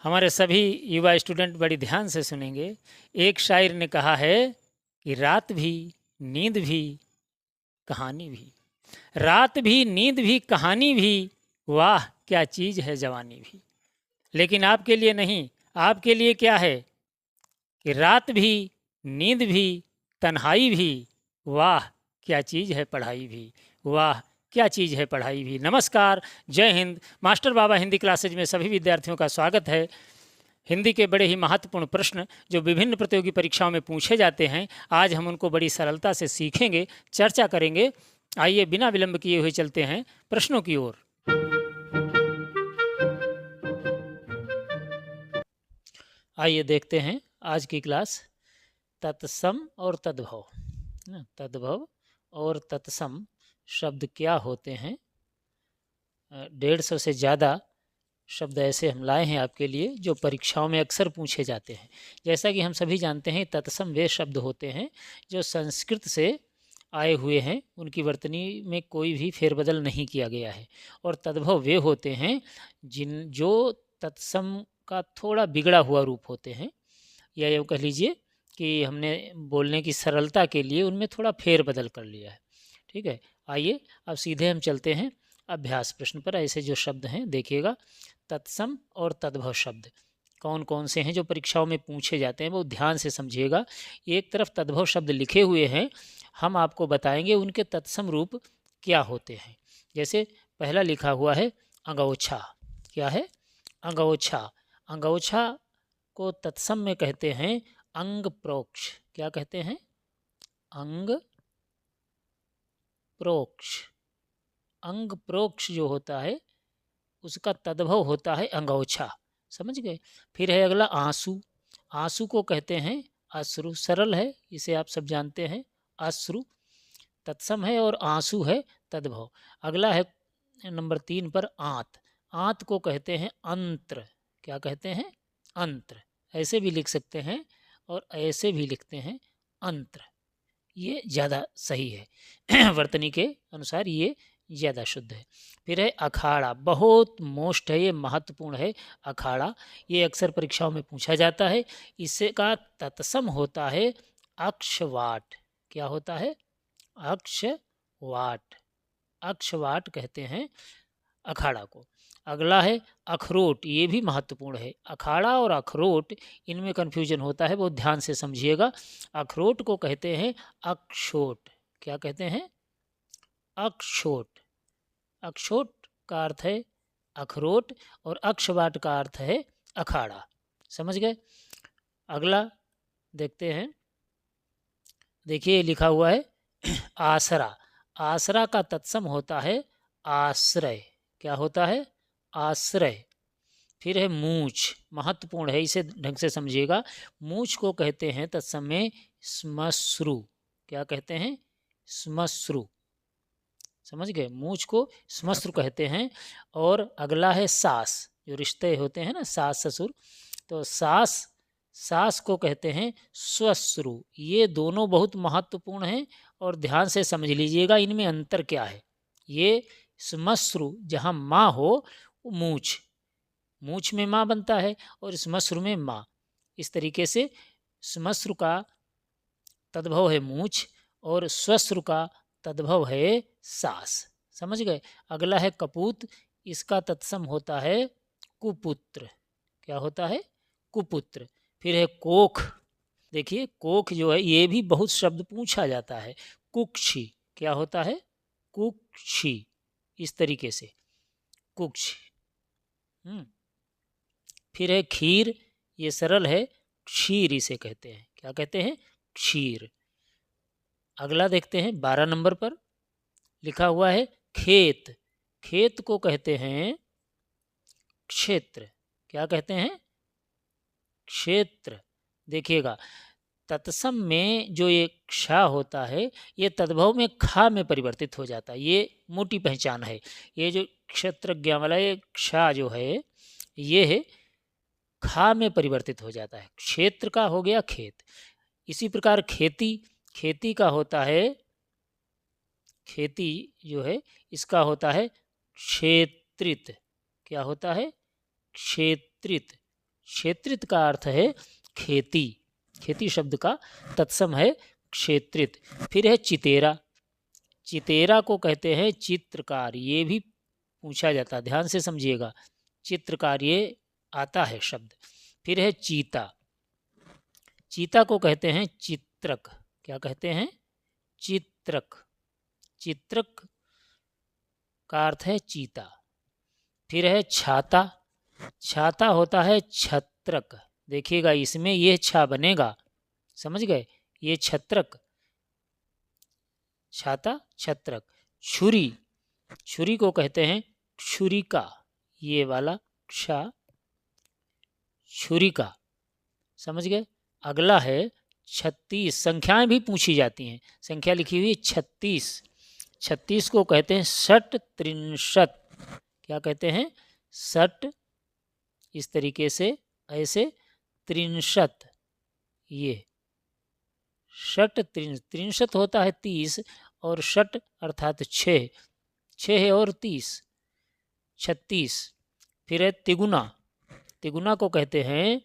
हमारे सभी युवा स्टूडेंट बड़ी ध्यान से सुनेंगे। एक शायर ने कहा है कि रात भी, नींद भी, कहानी भी। रात भी, नींद भी, कहानी भी, वाह क्या चीज़ है जवानी भी। लेकिन आपके लिए नहीं, आपके लिए क्या है कि रात भी, नींद भी, तन्हाई भी, वाह क्या चीज़ है पढ़ाई भी। वाह क्या चीज़ है पढ़ाई भी। नमस्कार, जय हिंद। मास्टर बाबा हिंदी क्लासेज में सभी विद्यार्थियों का स्वागत है। हिंदी के बड़े ही महत्वपूर्ण प्रश्न जो विभिन्न प्रतियोगी परीक्षाओं में पूछे जाते हैं, आज हम उनको बड़ी सरलता से सीखेंगे, चर्चा करेंगे। आइए बिना विलंब किए हुए चलते हैं प्रश्नों की ओर। आइए देखते हैं आज की क्लास। तत्सम और तद्भव, तद्भव और तत्सम शब्द क्या होते हैं। 150 से ज़्यादा शब्द ऐसे हम लाए हैं आपके लिए जो परीक्षाओं में अक्सर पूछे जाते हैं। जैसा कि हम सभी जानते हैं, तत्सम वे शब्द होते हैं जो संस्कृत से आए हुए हैं, उनकी वर्तनी में कोई भी फेरबदल नहीं किया गया है। और तद्भव वे होते हैं जो तत्सम का थोड़ा बिगड़ा हुआ रूप होते हैं, या यूँ कह लीजिए कि हमने बोलने की सरलता के लिए उनमें थोड़ा फेरबदल कर लिया है। ठीक है, आइए अब सीधे हम चलते हैं अभ्यास प्रश्न पर। ऐसे जो शब्द हैं देखिएगा, तत्सम और तद्भव शब्द कौन कौन से हैं जो परीक्षाओं में पूछे जाते हैं, वो ध्यान से समझिएगा। एक तरफ तद्भव शब्द लिखे हुए हैं, हम आपको बताएंगे उनके तत्सम रूप क्या होते हैं। जैसे पहला लिखा हुआ है अंगोछा। क्या है? अंगोछा। अंगोछा को तत्सम में कहते हैं अंग प्रोक्ष। क्या कहते हैं? अंग प्रोक्ष। अंग प्रोक्ष जो होता है उसका तद्भव होता है अंगोछा। समझ गए? फिर है अगला आंसू। आंसू को कहते हैं अश्रु। सरल है, इसे आप सब जानते हैं। अश्रु तत्सम है और आंसू है तद्भव। अगला है नंबर 3 पर आंत। आंत को कहते हैं अंत्र। क्या कहते हैं? अंत्र। ऐसे भी लिख सकते हैं और ऐसे भी लिखते हैं अंत्र। ये ज़्यादा सही है वर्तनी के अनुसार ये ज़्यादा शुद्ध है। फिर है अखाड़ा। बहुत मोस्ट है, ये महत्वपूर्ण है। अखाड़ा ये अक्सर परीक्षाओं में पूछा जाता है। इससे का तत्सम होता है अक्षवाट। क्या होता है? अक्षवाट। अक्षवाट कहते हैं अखाड़ा को। अगला है अखरोट। ये भी महत्वपूर्ण है। अखाड़ा और अखरोट, इनमें कन्फ्यूजन होता है, बहुत ध्यान से समझिएगा। अखरोट को कहते हैं अक्षोट। क्या कहते हैं? अक्षोट। अक्षोट का अर्थ है अखरोट और अक्षवाट का अर्थ है अखाड़ा। समझ गए? अगला देखते हैं। देखिए लिखा हुआ है आसरा। आसरा का तत्सम होता है आश्रय। क्या होता है? आश्रय। फिर है मूछ। महत्वपूर्ण है, इसे ढंग से समझिएगा। मूछ को कहते हैं तत्सम में श्मश्रु। क्या कहते हैं? श्मश्रु। समझ गए? मूछ को श्मश्रु कहते हैं। और अगला है सास। जो रिश्ते होते हैं ना, सास ससुर, तो सास, सास को कहते हैं स्वश्रु। ये दोनों बहुत महत्वपूर्ण हैं और ध्यान से समझ लीजिएगा इनमें अंतर क्या है। ये श्मश्रु जहाँ माँ हो वो मूछ, मूछ में माँ बनता है, और श्मश्रु में माँ। इस तरीके से श्मश्रु का तद्भव है मूछ और स्वश्रु का तद्भव है सास। समझ गए? अगला है कपूत। इसका तत्सम होता है कुपुत्र। क्या होता है? कुपुत्र। फिर है कोख। देखिए कोख जो है ये भी बहुत शब्द पूछा जाता है। कुक्षी। क्या होता है? कुक्षी। इस तरीके से कुक्ष। फिर है खीर। ये सरल है, क्षीर इसे कहते हैं। क्या कहते हैं? क्षीर। अगला देखते हैं 12 नंबर पर लिखा हुआ है खेत। खेत को कहते हैं क्षेत्र। क्या कहते हैं? क्षेत्र। देखिएगा तत्सम में जो ये क्षा होता है ये तद्भव में खा में परिवर्तित हो जाता है। ये मोटी पहचान है। ये जो क्षेत्रज्ञ वाला ये क्षा जो है ये है खा में परिवर्तित हो जाता है। क्षेत्र का हो गया खेत। इसी प्रकार खेती। खेती का होता है, खेती जो है इसका होता है क्षेत्रित। क्या होता है? क्षेत्रित। क्षेत्रित का अर्थ है खेती, खेती शब्द का तत्सम है क्षेत्रित। फिर है चितेरा, चितेरा को कहते हैं चित्रकार, ये भी पूछा जाता है, ध्यान से समझिएगा, चित्रकार ये आता है शब्द। फिर है चीता, चीता को कहते हैं चित्रक, क्या कहते हैं? चित्रक, चित्रक का अर्थ है चीता। फिर है छाता, छाता होता है छत्रक, देखिएगा इसमें ये छा बनेगा, समझ गए, ये छत्रक, छाता छत्रक। छुरी, छुरी को कहते हैं छुरिका, ये वालाक्षा, छुरिका, समझ गए। अगला है 36, संख्याएं भी पूछी जाती हैं, संख्या लिखी हुई है 36, 36 को कहते हैं षट त्रिंशत, क्या कहते हैं? षट, इस तरीके से ऐसे, त्रिंशत, ये षट त्रिंशत होता है 30, और षट अर्थात 6, 6 है और 30, 36। फिर है तिगुना, तिगुना को कहते हैं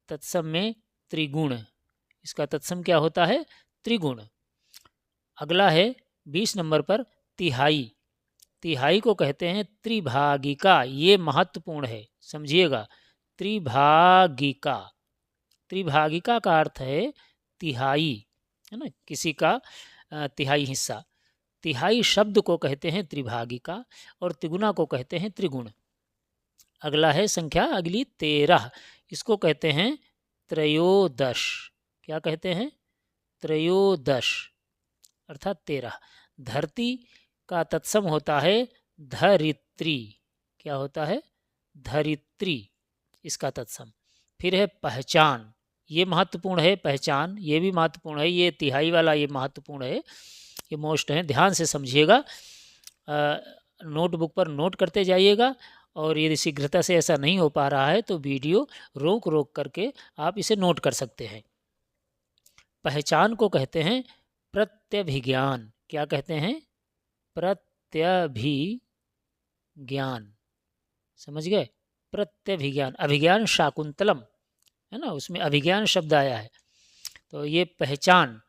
तत्सम में त्रिगुण, इसका तत्सम क्या होता है? त्रिगुण। अगला है 20 नंबर पर तिहाई, तिहाई को कहते हैं त्रिभागिका, ये महत्वपूर्ण है, समझिएगा, त्रिभागिका, त्रिभागिका का अर्थ है तिहाई, है ना, किसी का तिहाई हिस्सा। तिहाई शब्द को कहते हैं त्रिभागिका, और तिगुना को कहते हैं त्रिगुण। अगला है संख्या अगली 13, इसको कहते हैं त्रयोदश, क्या कहते हैं? त्रयोदश अर्थात 13। धरती का तत्सम होता है धरित्री, क्या होता है? धरित्री, इसका तत्सम। फिर है पहचान, ये महत्वपूर्ण है, पहचान ये भी महत्वपूर्ण है, ये तिहाई वाला ये महत्वपूर्ण है, ये मोस्ट है, ध्यान से समझिएगा, नोटबुक पर नोट करते जाइएगा, और यदि शीघ्रता से ऐसा नहीं हो पा रहा है तो वीडियो रोक रोक करके आप इसे नोट कर सकते हैं। पहचान को कहते हैं प्रत्यभिज्ञान, क्या कहते हैं? प्रत्यभिज्ञान, समझ गए, प्रत्यभिज्ञान, अभिज्ञान शाकुंतलम है ना, उसमें अभिज्ञान शब्द आया है, तो ये पहचान,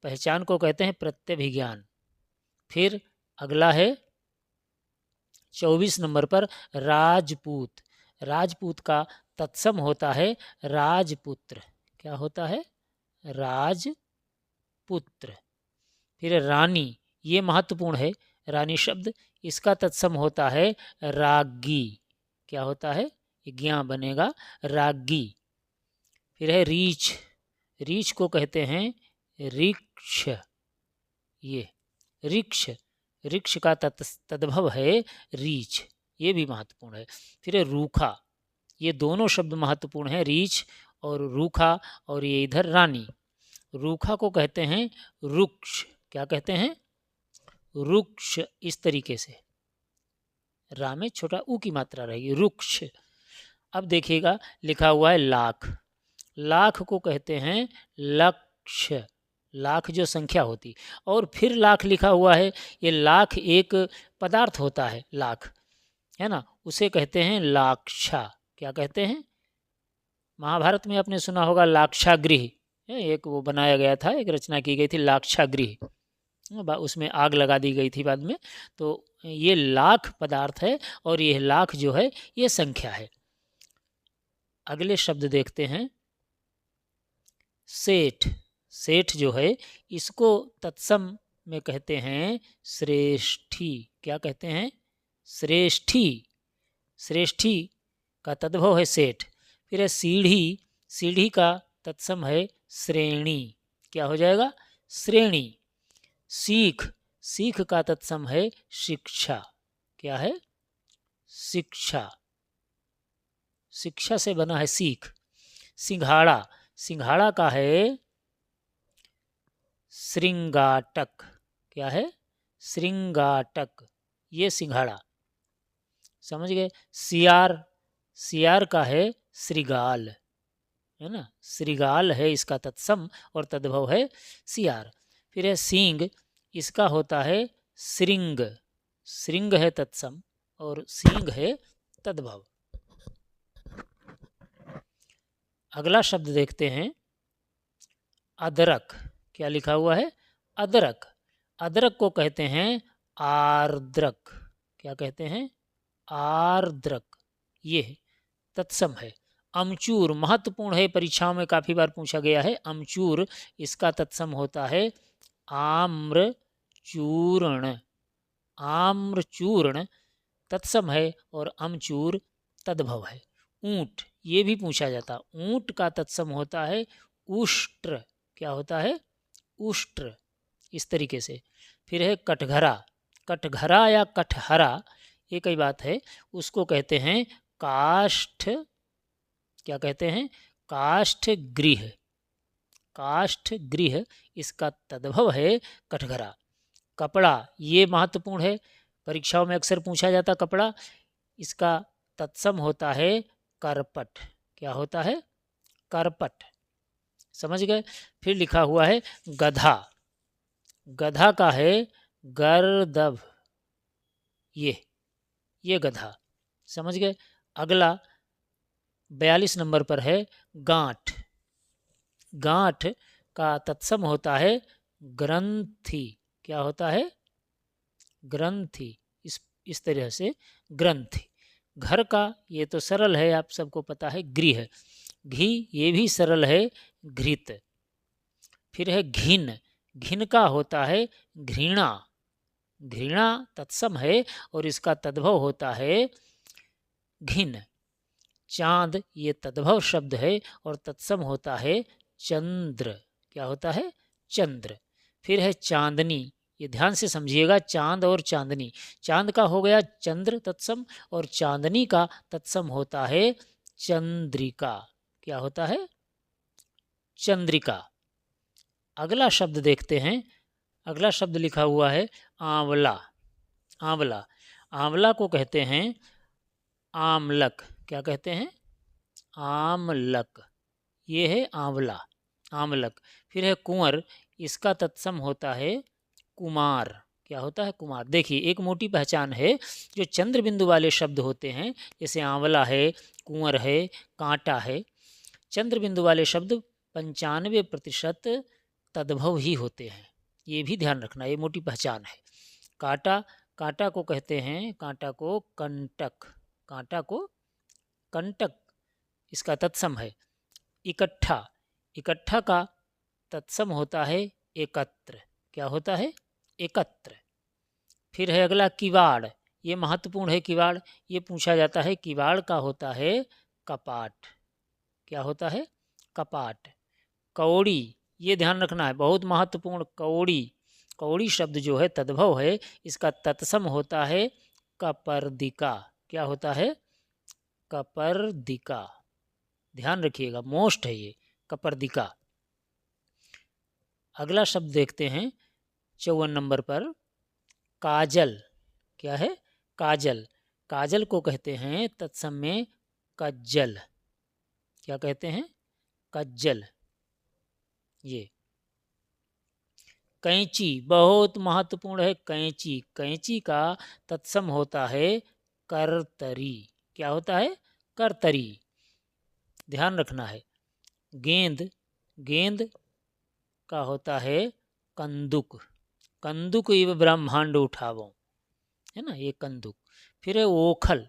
पहचान को कहते हैं प्रत्यभिज्ञान। फिर अगला है 24 नंबर पर राजपूत, राजपूत का तत्सम होता है राजपुत्र, क्या होता है? राजपुत्र। फिर रानी, ये महत्वपूर्ण है, रानी शब्द, इसका तत्सम होता है राज्ञी, क्या होता है? ज्ञा बनेगा, राज्ञी। फिर है रीछ, रीछ को कहते हैं ऋक्ष, ये ऋक्ष, ऋक्ष का तद्भव है रीछ, ये भी महत्वपूर्ण है। फिर है रूखा, ये दोनों शब्द महत्वपूर्ण हैं, रीछ और रूखा, और ये इधर रानी। रूखा को कहते हैं रुक्ष, क्या कहते हैं? रुक्ष, इस तरीके से, रा में छोटा ऊ की मात्रा रहेगी, रुक्ष। अब देखिएगा लिखा हुआ है लाख, लाख को कहते हैं लक्ष्य, लाख जो संख्या होती, और फिर लाख लिखा हुआ है, ये लाख एक पदार्थ होता है, लाख है ना, उसे कहते हैं लाक्षा, क्या कहते हैं? महाभारत में आपने सुना होगा लाक्षागृह, एक वो बनाया गया था, एक रचना की गई थी लाक्षागृह, उसमें आग लगा दी गई थी बाद में, तो ये लाख पदार्थ है, और ये लाख जो है ये संख्या है। अगले शब्द देखते हैं सेठ, सेठ जो है इसको तत्सम में कहते हैं श्रेष्ठी, क्या कहते हैं? श्रेष्ठी, श्रेष्ठी का तद्भव है सेठ। फिर है सीढ़ी, सीढ़ी का तत्सम है श्रेणी, क्या हो जाएगा? श्रेणी। सीख, सीख का तत्सम है शिक्षा, क्या है? शिक्षा, शिक्षा से बना है सीख। सिंघाड़ा, सिंघाड़ा का है श्रृंगाटक, क्या है? श्रृंगाटक, ये सिंघाड़ा, समझ गए। सियार, सियार का है श्रृगाल, है ना, श्रृगाल है इसका तत्सम, और तद्भव है सियार। फिर है सींग, इसका होता है श्रृंग, श्रृंग है तत्सम और सींग है तद्भव। अगला शब्द देखते हैं, अदरक। क्या लिखा हुआ है? अदरक। अदरक को कहते हैं आर्द्रक। क्या कहते हैं? आर्द्रक। ये तत्सम है। अमचूर महत्वपूर्ण है, परीक्षाओं में काफ़ी बार पूछा गया है। अमचूर, इसका तत्सम होता है आम्रचूर्ण। आम्रचूर्ण तत्सम है और अमचूर तद्भव है। ऊंट, ये भी पूछा जाता। ऊंट का तत्सम होता है उष्ट्र। क्या होता है? उष्ट्र। इस तरीके से। फिर है कटघरा। कटघरा या कटहरा, ये कई बात है। उसको कहते हैं काष्ठ। क्या कहते हैं? काष्ठ गृह। काष्ठ गृह, इसका तद्भव है कटघरा। कपड़ा, ये महत्वपूर्ण है, परीक्षाओं में अक्सर पूछा जाता कपड़ा। इसका तत्सम होता है करपट। क्या होता है? करपट। समझ गए? फिर लिखा हुआ है गधा। गधा का है गर्दभ। ये गधा। समझ गए? अगला 42 नंबर पर है गांठ। गांठ का तत्सम होता है ग्रंथि। क्या होता है? ग्रंथि। इस तरह से ग्रंथि। घर का, ये तो सरल है, आप सबको पता है, गृह। घी, ये भी सरल है, घृत। फिर है घिन। घिन का होता है घृणा। घृणा तत्सम है और इसका तद्भव होता है घिन। चांद, ये तद्भव शब्द है और तत्सम होता है चंद्र। क्या होता है? चंद्र। फिर है चांदनी। ये ध्यान से समझिएगा, चांद और चांदनी। चांद का हो गया चंद्र तत्सम और चांदनी का तत्सम होता है चंद्रिका। क्या होता है? चंद्रिका। अगला शब्द देखते हैं। अगला शब्द लिखा हुआ है आंवला। आंवला। आंवला को कहते हैं आमलक। क्या कहते हैं? आमलक। ये है आंवला, आमलक। फिर है कुंवर। इसका तत्सम होता है कुमार। क्या होता है? कुमार। देखिए, एक मोटी पहचान है। जो चंद्र बिंदु वाले शब्द होते हैं, जैसे आंवला है, कुंवर है, कांटा है, चंद्र बिंदु वाले शब्द 95% तद्भव ही होते हैं। ये भी ध्यान रखना, ये मोटी पहचान है। कांटा, कांटा को कहते हैं, कांटा को कंटक। कांटा को कंटक, इसका तत्सम है। इकट्ठा। इकट्ठा का तत्सम होता है एकत्र। क्या होता है? एकत्र। फिर है अगला किवाड़। ये महत्वपूर्ण है किवाड़। ये पूछा जाता है, किवाड़ का होता है कपाट। क्या होता है? कपाट। कौड़ी, ये ध्यान रखना है, बहुत महत्वपूर्ण। कौड़ी। कौड़ी शब्द जो है तद्भव है, इसका तत्सम होता है कपर्दिका। क्या होता है? कपर्दिका। ध्यान रखिएगा, मोस्ट है ये, कपर्दिका। अगला शब्द देखते हैं 54 नंबर पर, काजल। क्या है? काजल। काजल को कहते हैं तत्सम में कज्जल। क्या कहते हैं? कज्जल। ये कैंची, बहुत महत्वपूर्ण है। कैंची। कैंची का तत्सम होता है करतरी। क्या होता है? करतरी। ध्यान रखना है। गेंद। गेंद का होता है कंदुक। कंदुक इव ब्रह्मांड उठावो, है ना, ये कंदुक। फिर है ओखल।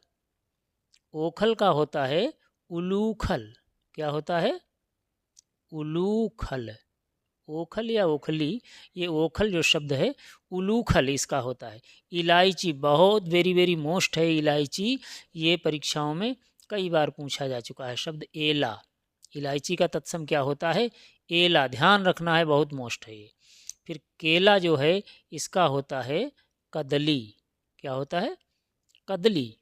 ओखल का होता है उलूखल। क्या होता है? उलूखल। ओखल या ओखली, ये ओखल जो शब्द है, उलूखल इसका होता है। इलायची, बहुत वेरी वेरी मोस्ट है इलायची। ये परीक्षाओं में कई बार पूछा जा चुका है शब्द एला। इलायची का तत्सम क्या होता है? एला। ध्यान रखना है, बहुत मोस्ट है ये। फिर केला जो है, इसका होता है कदली। क्या होता है? कदली।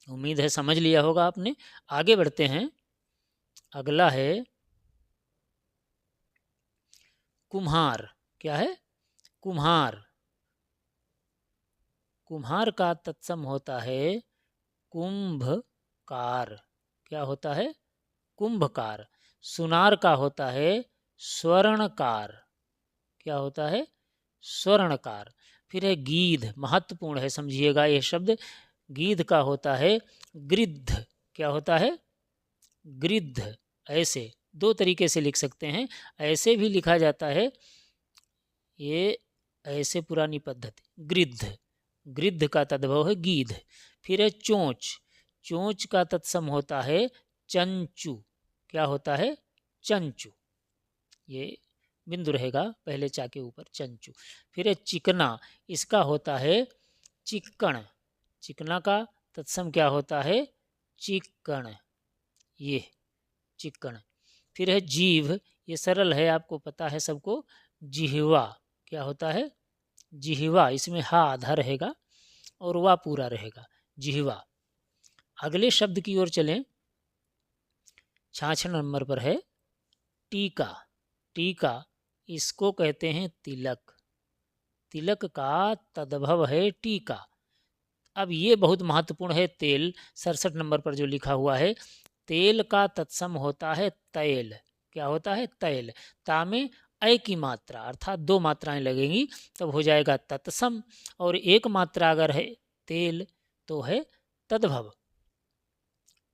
उम्मीद है समझ लिया होगा आपने। आगे बढ़ते हैं। अगला है कुम्हार। क्या है? कुम्हार। कुम्हार का तत्सम होता है कुंभकार। क्या होता है? कुंभकार। सुनार का होता है स्वर्णकार। क्या होता है? स्वर्णकार। फिर है गीध, महत्वपूर्ण है, समझिएगा यह शब्द। गीध का होता है गृद्ध। क्या होता है? गृद्ध। ऐसे दो तरीके से लिख सकते हैं। ऐसे भी लिखा जाता है, ये ऐसे पुरानी पद्धति। गृद्ध, गृद्ध का तद्भव है गीध। फिर है चोंच, चोंच का तत्सम होता है चंचू। क्या होता है? चंचू। ये बिंदु रहेगा पहले चा के ऊपर, चंचू। फिर है चिकना, इसका होता है चिक्कण। चिकना का तत्सम क्या होता है? चिक्कण, ये चिक्कण। फिर है जीभ, ये सरल है, आपको पता है सबको, जिह्वा। क्या होता है? जिह्वा। इसमें हा आधा रहेगा और वा पूरा रहेगा, जिह्वा। अगले शब्द की ओर चलें, 66 नंबर पर है टीका। टीका, इसको कहते हैं तिलक। तिलक का तद्भव है टीका। अब ये बहुत महत्वपूर्ण है, तेल। 67 नंबर पर जो लिखा हुआ है, तेल का तत्सम होता है तैल। क्या होता है? तैल। ता में ऐ की मात्रा अर्थात दो मात्राएं लगेंगी, तब हो जाएगा तत्सम। और एक मात्रा अगर है तेल तो है तद्भव।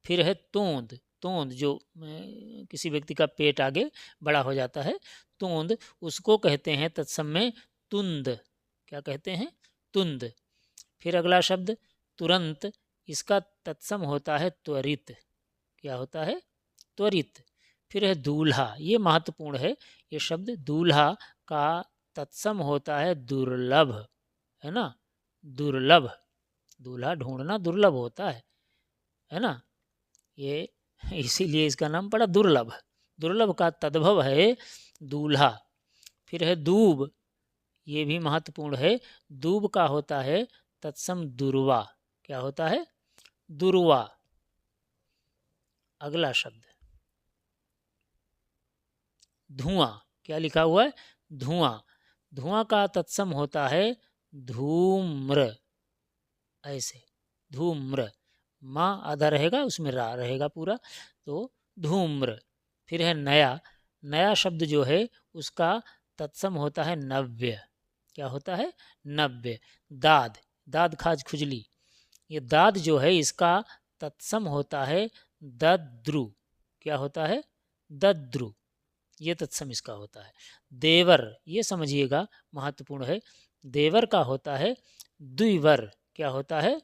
फिर है तोंद। तोंद जो किसी व्यक्ति का पेट आगे बड़ा हो जाता है, तोंद, उसको कहते हैं तत्सम में तुंद। क्या कहते हैं? तुंद। फिर अगला शब्द तुरंत, इसका तत्सम होता है त्वरित। क्या होता है? त्वरित। फिर है दूल्हा, ये महत्वपूर्ण है ये शब्द। दूल्हा का तत्सम होता है दुर्लभ, है ना? दुर्लभ। दूल्हा ढूंढना दुर्लभ होता है ना? ये इसीलिए इसका नाम पड़ा दुर्लभ। दुर्लभ का तद्भव है दूल्हा। फिर है दूब, ये भी महत्वपूर्ण है। दूब का होता है तत्सम दुर्वा। क्या होता है? दुर्वा। अगला शब्द धुआं। क्या लिखा हुआ है? धुआं। धुआं का तत्सम होता है धूम्र। ऐसे धूम्र, माँ आधा रहेगा, उसमें रा रहेगा पूरा, तो धूम्र। फिर है नया। नया शब्द जो है उसका तत्सम होता है नव्य। क्या होता है? नव्य। दाद, दाद खाज खुजली, ये दाद जो है इसका तत्सम होता है दद्रु। क्या होता है? दद्रु, ये तत्सम इसका होता है। देवर, ये समझिएगा महत्वपूर्ण है। देवर का होता है द्विवर। क्या होता है?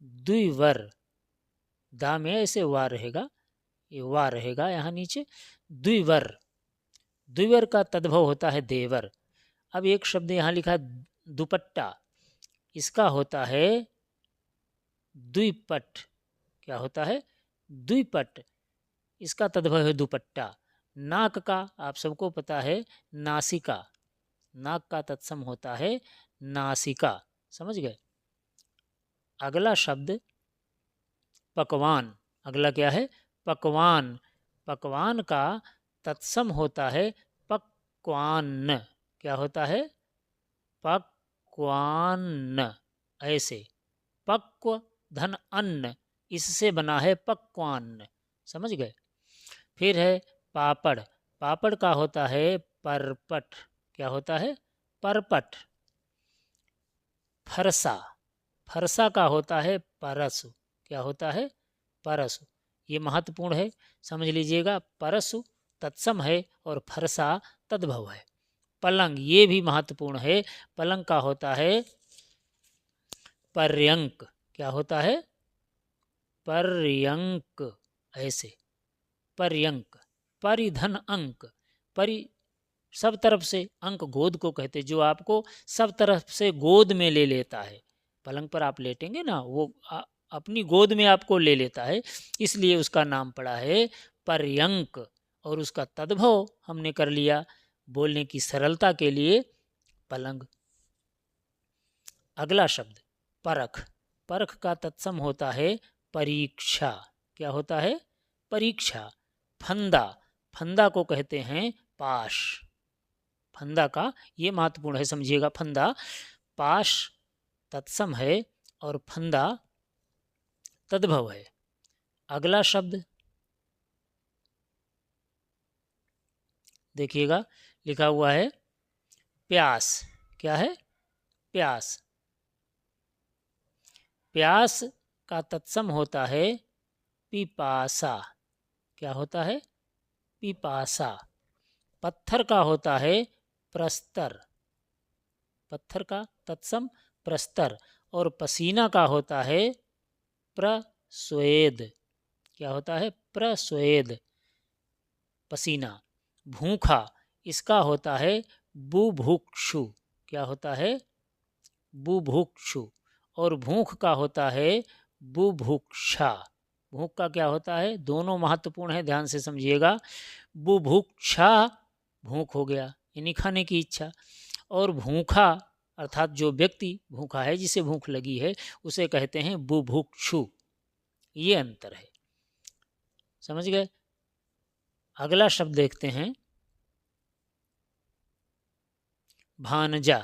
द्विवर। दा में ऐसे वा रहेगा, ये वा रहेगा यहाँ नीचे, द्विवर। द्विवर का तद्भव होता है देवर। अब एक शब्द यहाँ लिखा दुपट्टा, इसका होता है द्विपट। क्या होता है? द्विपट, इसका तद्भव है दुपट्टा। नाक का आप सबको पता है नासिका। नाक का तत्सम होता है नासिका। समझ गए? अगला शब्द पकवान। अगला क्या है? पकवान। पकवान का तत्सम होता है पक्वान्न। क्या होता है? पक्वान्न। ऐसे पक्व धन अन्न, इससे बना है पक्वान्न। समझ गए? फिर है पापड़। पापड़ का होता है परपट। क्या होता है? परपट। फरसा। फरसा का होता है परसु। क्या होता है? परसु। ये महत्वपूर्ण है, समझ लीजिएगा। परसु तत्सम है और फरसा तद्भव है। पलंग, ये भी महत्वपूर्ण है। पलंग का होता है पर्यंक। क्या होता है? पर्यंक। ऐसे पर्यंक। परिधन अंक, परि सब तरफ से, अंक गोद को कहते, जो आपको सब तरफ से गोद में ले लेता है। पलंग पर आप लेटेंगे ना, वो अपनी गोद में आपको ले लेता है, इसलिए उसका नाम पड़ा है पर्यंक। और उसका तद्भव हमने कर लिया बोलने की सरलता के लिए, पलंग। अगला शब्द परख। परख का तत्सम होता है परीक्षा। क्या होता है? परीक्षा। फंदा। फंदा को कहते हैं पाश। फंदा का ये महत्वपूर्ण है, समझिएगा। फंदा, पाश तत्सम है और फंदा तद्भव है। अगला शब्द देखिएगा, लिखा हुआ है प्यास। क्या है? प्यास। प्यास का तत्सम होता है पिपासा। क्या होता है? पिपासा। पत्थर का होता है प्रस्तर, पत्थर का तत्सम प्रस्तर। और पसीना का होता है प्रस्वेद। क्या होता है? प्रस्वेद, पसीना। भूखा, इसका होता है बुभुक्षु। क्या होता है? बुभुक्षु। और भूख का होता है बुभुक्षा। भूख का क्या होता है? दोनों महत्वपूर्ण है, ध्यान से समझिएगा। बुभुक्षा भूख हो गया, यानी खाने की इच्छा। और भूखा अर्थात जो व्यक्ति भूखा है, जिसे भूख लगी है, उसे कहते हैं बुभुक्षु। ये अंतर है, समझ गए? अगला शब्द देखते हैं, भांजा।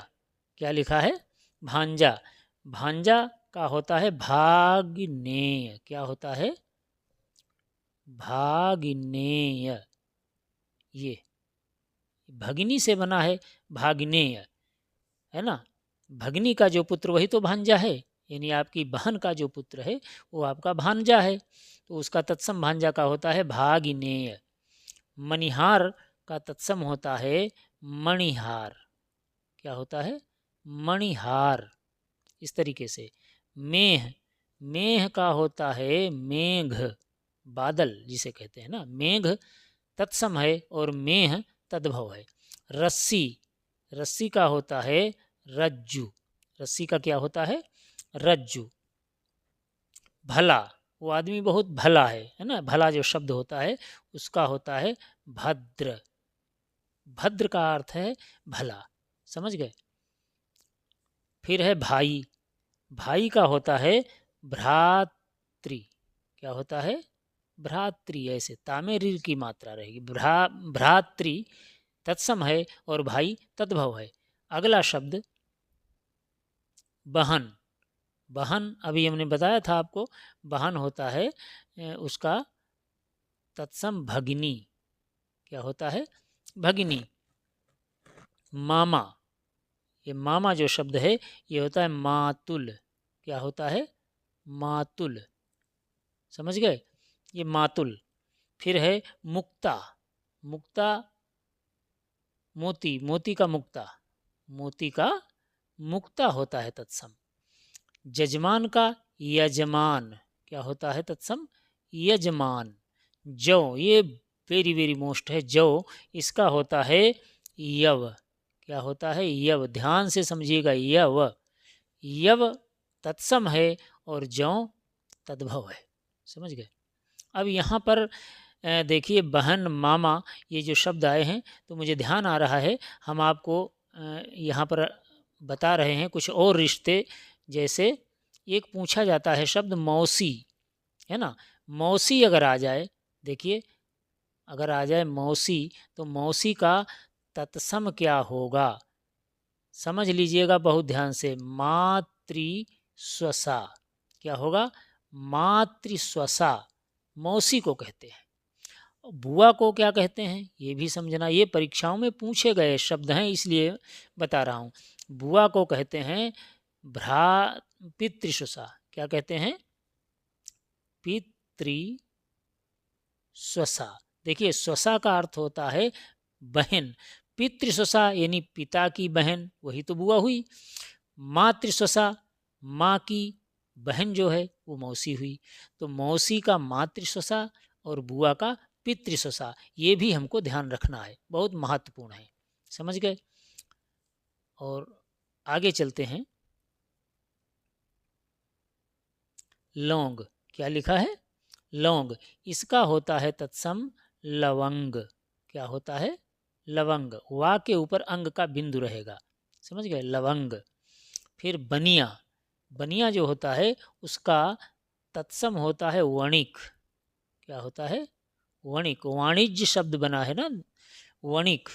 क्या लिखा है? भांजा। भांजा का होता है भाग्नेय। क्या होता है? भाग्नेय। ये भगिनी से बना है, भाग्नेय, है ना। भगिनी का जो पुत्र वही तो भांजा है, यानी आपकी बहन का जो पुत्र है वो आपका भांजा है, तो उसका तत्सम भांजा का होता है भागिनेय। मणिहार का तत्सम होता है मणिहार। क्या होता है? मणिहार। इस तरीके से। मेघ, मेघ का होता है मेघ, बादल जिसे कहते हैं ना। मेघ तत्सम है और मेघ तद्भव है। रस्सी, रस्सी का होता है रज्जु। रस्सी का क्या होता है? रज्जु। भला, वो आदमी बहुत भला है ना। भला जो शब्द होता है उसका होता है भद्र। भद्र का अर्थ है भला, समझ गए? फिर है भाई। भाई का होता है भ्रातृ। क्या होता है? भ्रातृ। ऐसे तामे रीर की मात्रा रहेगी। भ्रातृ तत्सम है और भाई तद्भव है। अगला शब्द बहन। बहन अभी हमने बताया था आपको, बहन होता है उसका तत्सम भगिनी। क्या होता है? भगिनी। मामा, ये मामा जो शब्द है ये होता है मातुल। क्या होता है? मातुल, समझ गए? ये मातुल। फिर है मुक्ता। मुक्ता मोती, मोती का मुक्ता, मोती का मुक्ता होता है तत्सम। जजमान का यजमान। क्या होता है तत्सम? यजमान। जौ, ये वेरी वेरी मोस्ट है, जौ, इसका होता है यव। क्या होता है? यव। ध्यान से समझिएगा, यव। यव तत्सम है और जौ तद्भव है, समझ गए? अब यहाँ पर देखिए बहन, मामा, ये जो शब्द आए हैं तो मुझे ध्यान आ रहा है हम आपको यहाँ पर बता रहे हैं कुछ और रिश्ते। जैसे एक पूछा जाता है शब्द मौसी, है ना। मौसी अगर आ जाए, देखिए अगर आ जाए मौसी, तो मौसी का तत्सम क्या होगा? समझ लीजिएगा बहुत ध्यान से। मातृस्वसा। क्या होगा? मातृस्वसा, मौसी को कहते हैं। बुआ को क्या कहते हैं ये भी समझना, ये परीक्षाओं में पूछे गए शब्द हैं इसलिए बता रहा हूँ। बुआ को कहते हैं पितृस्वसा। क्या कहते हैं? पितृस्वसा। देखिए स्वसा का अर्थ होता है बहन। पितृस्वसा यानी पिता की बहन, वही तो बुआ हुई। मातृस्वसा, माँ की बहन जो है वो मौसी हुई। तो मौसी का मातृस्वसा और बुआ का पितृस्वसा, ये भी हमको ध्यान रखना है, बहुत महत्वपूर्ण है, समझ गए? और आगे चलते हैं। लौंग। क्या लिखा है? लौंग। इसका होता है तत्सम लवंग। क्या होता है? लवंग। वा के ऊपर अंग का बिंदु रहेगा, समझ गए? लवंग। फिर बनिया। बनिया जो होता है उसका तत्सम होता है वणिक। क्या होता है? वणिक। वाणिज्य शब्द बना है ना, वणिक।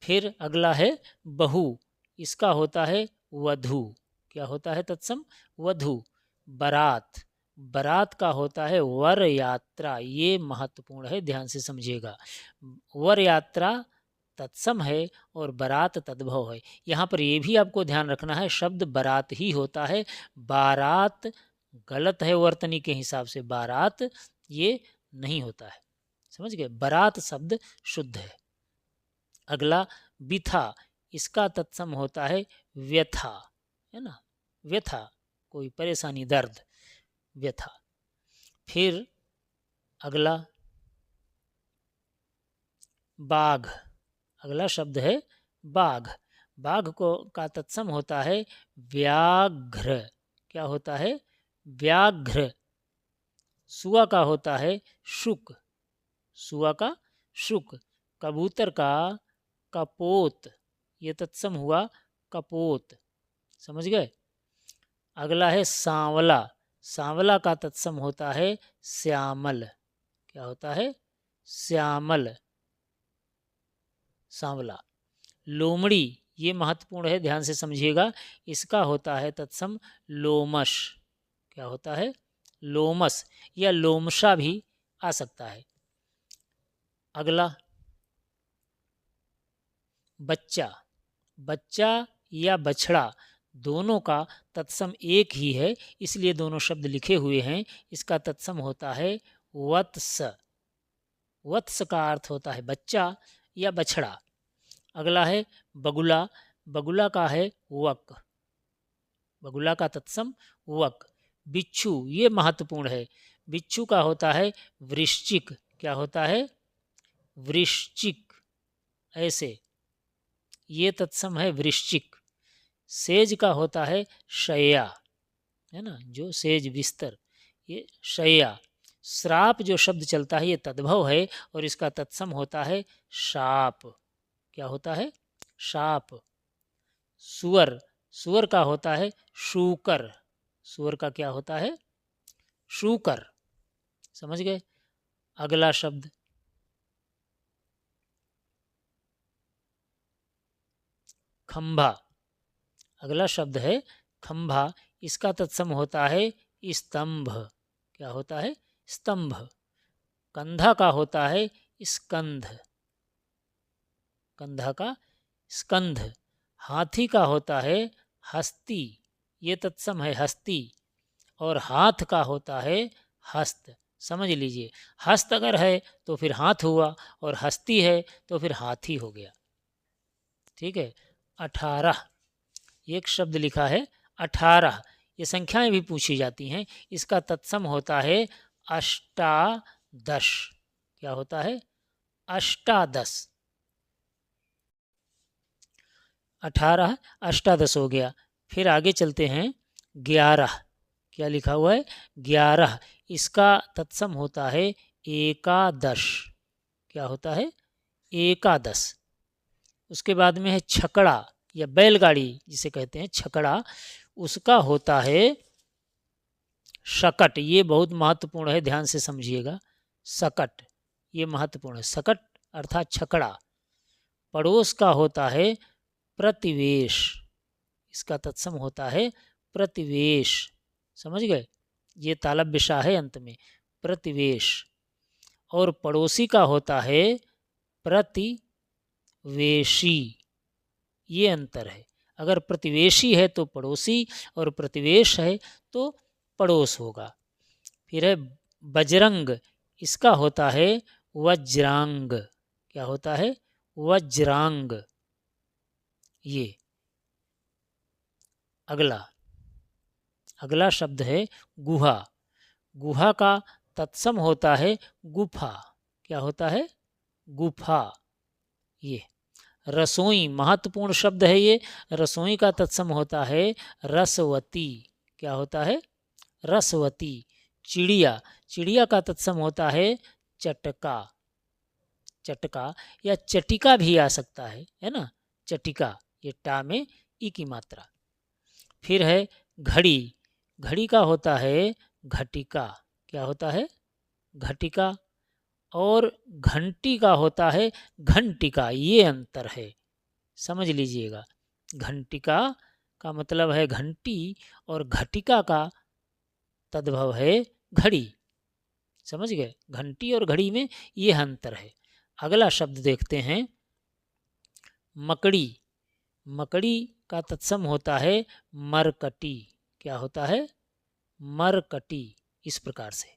फिर अगला है बहु। इसका होता है वधु। क्या होता है तत्सम? वधु। बारात। बारात का होता है वर यात्रा। ये महत्वपूर्ण है, ध्यान से समझिएगा। वर यात्रा तत्सम है और बारात तद्भव है। यहाँ पर ये भी आपको ध्यान रखना है, शब्द बारात ही होता है। बारात गलत है वर्तनी के हिसाब से, बारात ये नहीं होता है। समझ गए, बरात शब्द शुद्ध है। अगला बिथा, इसका तत्सम होता है व्यथा, है ना, व्यथा, कोई परेशानी, दर्द, व्यथा। फिर अगला बाघ, अगला शब्द है बाघ। बाघ को का तत्सम होता है व्याघ्र, क्या होता है, व्याघ्र। सुआ का होता है शुक, सुआ का शुक। कबूतर का कपोत, ये तत्सम हुआ कपोत। समझ गए। अगला है सांवला, सांवला का तत्सम होता है श्यामल, क्या होता है, श्यामल, सांवला। लोमड़ी, ये महत्वपूर्ण है, ध्यान से समझिएगा, इसका होता है तत्सम लोमश, क्या होता है, लोमस, या लोमशा भी आ सकता है। अगला बच्चा, बच्चा या बछड़ा, दोनों का तत्सम एक ही है, इसलिए दोनों शब्द लिखे हुए हैं। इसका तत्सम होता है वत्स, वत्स का अर्थ होता है बच्चा या बछड़ा। अगला है बगुला, बगुला का है वक, बगुला का तत्सम वक। बिच्छू, ये महत्वपूर्ण है, बिच्छू का होता है वृश्चिक, क्या होता है, वृश्चिक, ऐसे, ये तत्सम है वृश्चिक। सेज का होता है शय्या, है ना, जो सेज बिस्तर, ये शय्या। श्राप जो शब्द चलता है ये तद्भव है और इसका तत्सम होता है शाप, क्या होता है, शाप। सुअर, सुअर का होता है शूकर, सुअर का क्या होता है, शूकर। समझ गए। अगला शब्द खंभा, अगला शब्द है खंभा, इसका तत्सम होता है स्तंभ, क्या होता है, स्तंभ। कंधा का होता है स्कंध, कंधा का स्कंध। हाथी का होता है हस्ती, ये तत्सम है हस्ती। और हाथ का होता है हस्त। समझ लीजिए, हस्त अगर है तो फिर हाथ हुआ और हस्ती है तो फिर हाथी हो गया। ठीक है। 18, एक शब्द लिखा है 18, ये संख्याएं भी पूछी जाती हैं। इसका तत्सम होता है अष्टादश, क्या होता है, अष्टादश। 18 अष्टादश हो गया। फिर आगे चलते हैं 11, क्या लिखा हुआ है, 11, इसका तत्सम होता है एकादश, क्या होता है, एकादश। उसके बाद में है छकड़ा या बैलगाड़ी जिसे कहते हैं छकड़ा, उसका होता है शकट, ये बहुत महत्वपूर्ण है, ध्यान से समझिएगा, शकट, ये महत्वपूर्ण है, शकट अर्थात छकड़ा। पड़ोस का होता है प्रतिवेश, इसका तत्सम होता है प्रतिवेश। समझ गए, ये तालब विशा है अंत में, प्रतिवेश। और पड़ोसी का होता है प्रतिवेशी, ये अंतर है। अगर प्रतिवेशी है तो पड़ोसी और प्रतिवेश है तो पड़ोस होगा। फिर है बजरंग, इसका होता है वज्रांग, क्या होता है, वज्रांग, ये। अगला शब्द है गुहा, गुहा का तत्सम होता है गुफा, क्या होता है, गुफा, ये। रसोई, महत्वपूर्ण शब्द है ये, रसोई का तत्सम होता है रसवती, क्या होता है, रसवती। चिड़िया, चिड़िया का तत्सम होता है चटका, चटका या चटिका भी आ सकता है ना, चटिका, ये टा में ई की मात्रा। फिर है घड़ी, घड़ी का होता है घटिका, क्या होता है, घटिका। और घंटी का होता है घंटिका, ये अंतर है, समझ लीजिएगा। घंटिका का मतलब है घंटी और घटिका का तद्भव है घड़ी। समझ गए, घंटी और घड़ी में ये अंतर है। अगला शब्द देखते हैं मकड़ी, मकड़ी का तत्सम होता है मरकटी, क्या होता है, मरकटी, इस प्रकार से।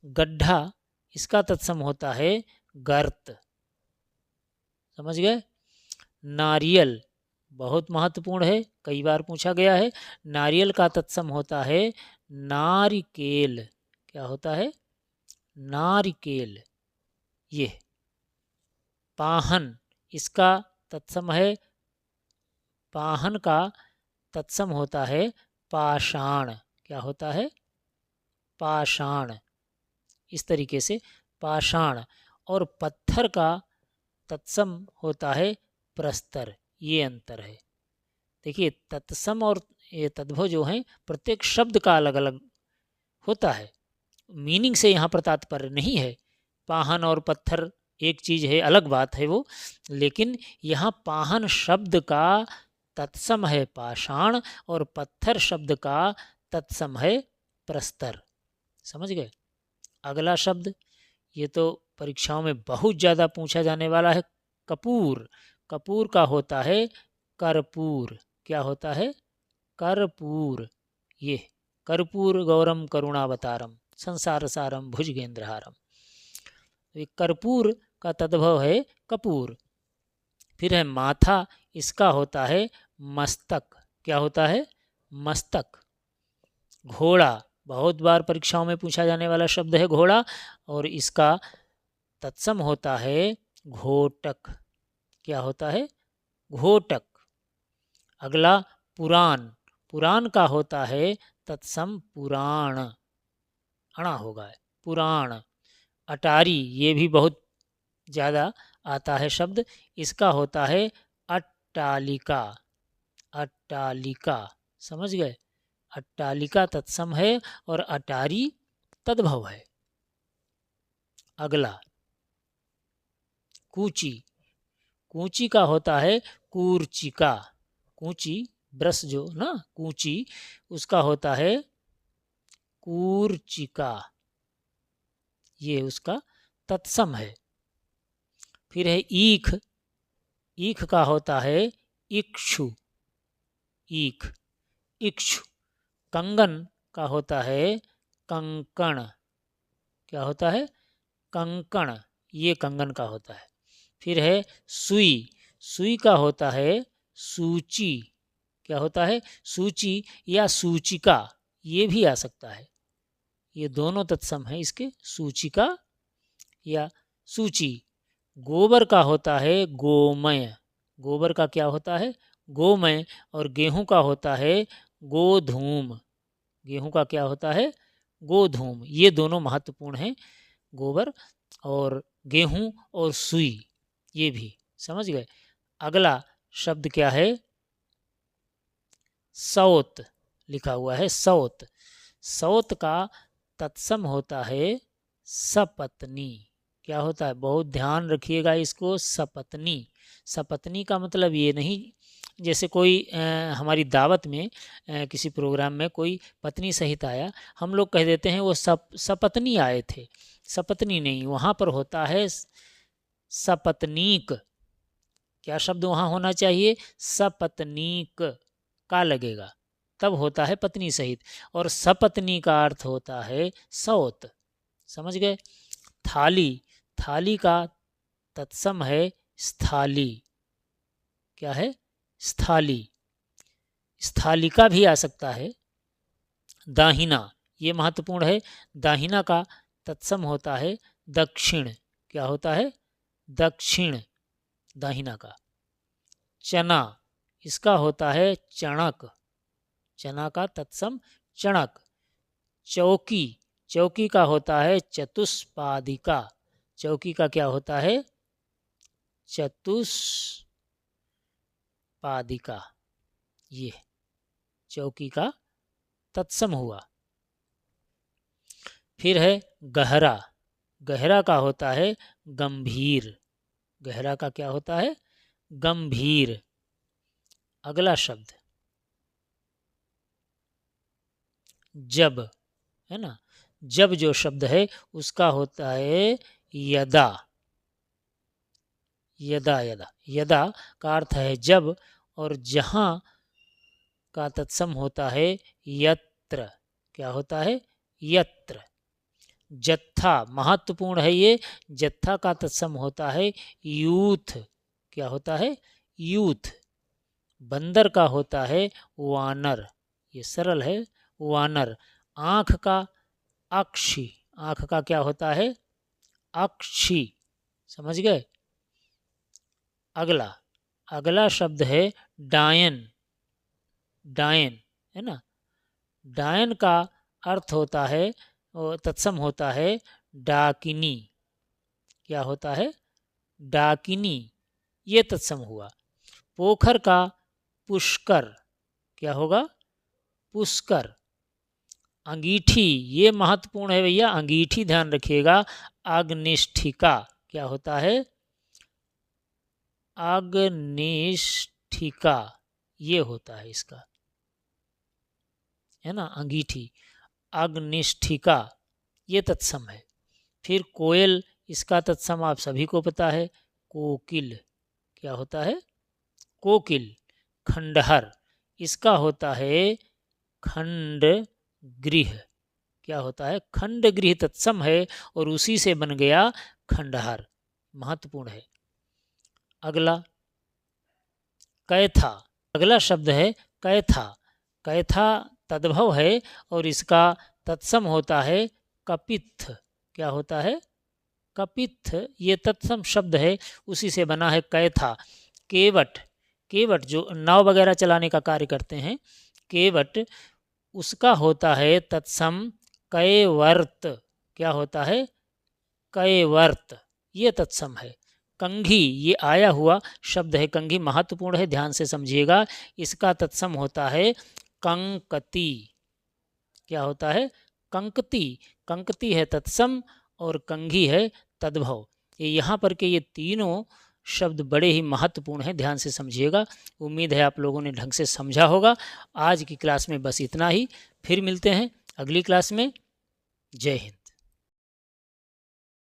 गड्ढा, इसका तत्सम होता है गर्त। समझ गए। नारियल बहुत महत्वपूर्ण है, कई बार पूछा गया है। नारियल का तत्सम होता है नारिकेल। क्या होता है? नारिकेल। ये पाहन, इसका तत्सम है, पाहन का तत्सम होता है पाषाण। क्या होता है? पाषाण। इस तरीके से पाषाण। और पत्थर का तत्सम होता है प्रस्तर। ये अंतर है। देखिए, तत्सम और ये तद्भव जो हैं, प्रत्येक शब्द का अलग अलग होता है, मीनिंग से यहाँ पर तात्पर्य नहीं है। पाहन और पत्थर एक चीज़ है, अलग बात है वो, लेकिन यहाँ पाहन शब्द का तत्सम है पाषाण और पत्थर शब्द का तत्सम है प्रस्तर। समझ गए। अगला शब्द, ये तो परीक्षाओं में बहुत ज़्यादा पूछा जाने वाला है, कपूर। कपूर का होता है कर्पूर। क्या होता है? कर्पूर। ये कर्पूर गौरम करुणावतारम संसार सारम भुजगेंद्रहारम। ये कर्पूर का तद्भव है कपूर। फिर है माथा, इसका होता है मस्तक। क्या होता है? मस्तक। घोड़ा, बहुत बार परीक्षाओं में पूछा जाने वाला शब्द है घोड़ा, और इसका तत्सम होता है घोटक। क्या होता है? घोटक। अगला पुराण। पुराण का होता है तत्सम पुराण। अणा होगा, पुराण। अटारी, ये भी बहुत ज़्यादा आता है शब्द, इसका होता है अट्टालिका। अट्टालिका। समझ गए। अट्टालिका तत्सम है और अटारी तद्भव है। अगला कूची। कूची का होता है कूर्चिका। कूची ब्रश जो ना, कूची, उसका होता है कूर्चिका। ये उसका तत्सम है। फिर है ईख। ईख का होता है इक्षु। ईख, इक्षु। कंगन का होता है कंकण। क्या होता है? कंकण। ये कंगन का होता है। फिर है सुई। सुई का होता है सूची। क्या होता है? सूची या सूचिका, ये भी आ सकता है। ये दोनों तत्सम है इसके, सूचिका या सूची। गोबर का होता है गोमय। गोबर का क्या होता है? गोमय। और गेहूं का होता है गोधूम। गेहूं का क्या होता है? गोधूम। ये दोनों महत्वपूर्ण हैं, गोबर और गेहूं और सुई, ये भी समझ गए। अगला शब्द क्या है? सौत। लिखा हुआ है सौत। सौत का तत्सम होता है सपत्नी। क्या होता है? बहुत ध्यान रखिएगा इसको, सपत्नी। सपत्नी का मतलब ये नहीं, जैसे कोई हमारी दावत में किसी प्रोग्राम में कोई पत्नी सहित आया, हम लोग कह देते हैं वो सपत्नी आए थे। सपत्नी नहीं, वहाँ पर होता है सपत्नीक। क्या शब्द वहाँ होना चाहिए? सपत्नीक का लगेगा, तब होता है पत्नी सहित। और सपत्नी का अर्थ होता है सौत। समझ गए। थाली। थाली का तत्सम है स्थाली। क्या है? स्थाली। स्थालिका भी आ सकता है। दाहिना, ये महत्वपूर्ण है। दाहिना का तत्सम होता है दक्षिण। क्या होता है? दक्षिण, दाहिना का। चना, इसका होता है चणक। चना का तत्सम चणक। चौकी। चौकी का होता है चतुष्पादिका। चौकी का क्या होता है? चतुष्पादिका। ये चौकी का तत्सम हुआ। फिर है गहरा। गहरा का होता है गंभीर। गहरा का क्या होता है? गंभीर। अगला शब्द जब, है ना। जब जो शब्द है उसका होता है यदा। यदा, यदा, यदा का अर्थ है जब, और जहाँ का तत्सम होता है यत्र। क्या होता है? यत्र। जत्था महत्वपूर्ण है ये। जत्था का तत्सम होता है यूथ। क्या होता है? यूथ। बंदर का होता है वानर। ये सरल है, वानर। आँख का अक्षी। आँख का क्या होता है? अक्षी। समझ गए? अगला अगला शब्द है डायन। डायन है ना। डायन का अर्थ होता है, तत्सम होता है डाकिनी। क्या होता है? डाकिनी। ये तत्सम हुआ। पोखर का पुष्कर। क्या होगा? पुष्कर। अंगीठी, ये महत्वपूर्ण है भैया, अंगीठी ध्यान रखिएगा। अग्निष्ठिका। क्या होता है? अग्निष्ठिका। ये होता है इसका, है ना, अंगीठी। अग्निष्ठिका ये तत्सम है। फिर कोयल, इसका तत्सम आप सभी को पता है, कोकिल। क्या होता है? कोकिल। खंडहर, इसका होता है खंड गृह। क्या होता है? खंड गृह तत्सम है और उसी से बन गया खंडहर। महत्वपूर्ण है। अगला कैथा। अगला शब्द है कैथा। कैथा तद्भव है और इसका तत्सम होता है कपित्थ। क्या होता है? कपित्थ। ये तत्सम शब्द है, उसी से बना है कैथा। केवट। केवट जो नाव वगैरह चलाने का कार्य करते हैं, केवट, उसका होता है तत्सम कैवर्त। क्या होता है? कैवर्त। ये तत्सम है। कंघी, ये आया हुआ शब्द है, कंघी महत्वपूर्ण है, ध्यान से समझिएगा। इसका तत्सम होता है कंकती। क्या होता है? कंकती। कंकती है तत्सम और कंघी है तद्भव। ये यहाँ पर के ये तीनों शब्द बड़े ही महत्वपूर्ण हैं, ध्यान से समझिएगा। उम्मीद है आप लोगों ने ढंग से समझा होगा। आज की क्लास में बस इतना ही। फिर मिलते हैं अगली क्लास में। जय हिंद।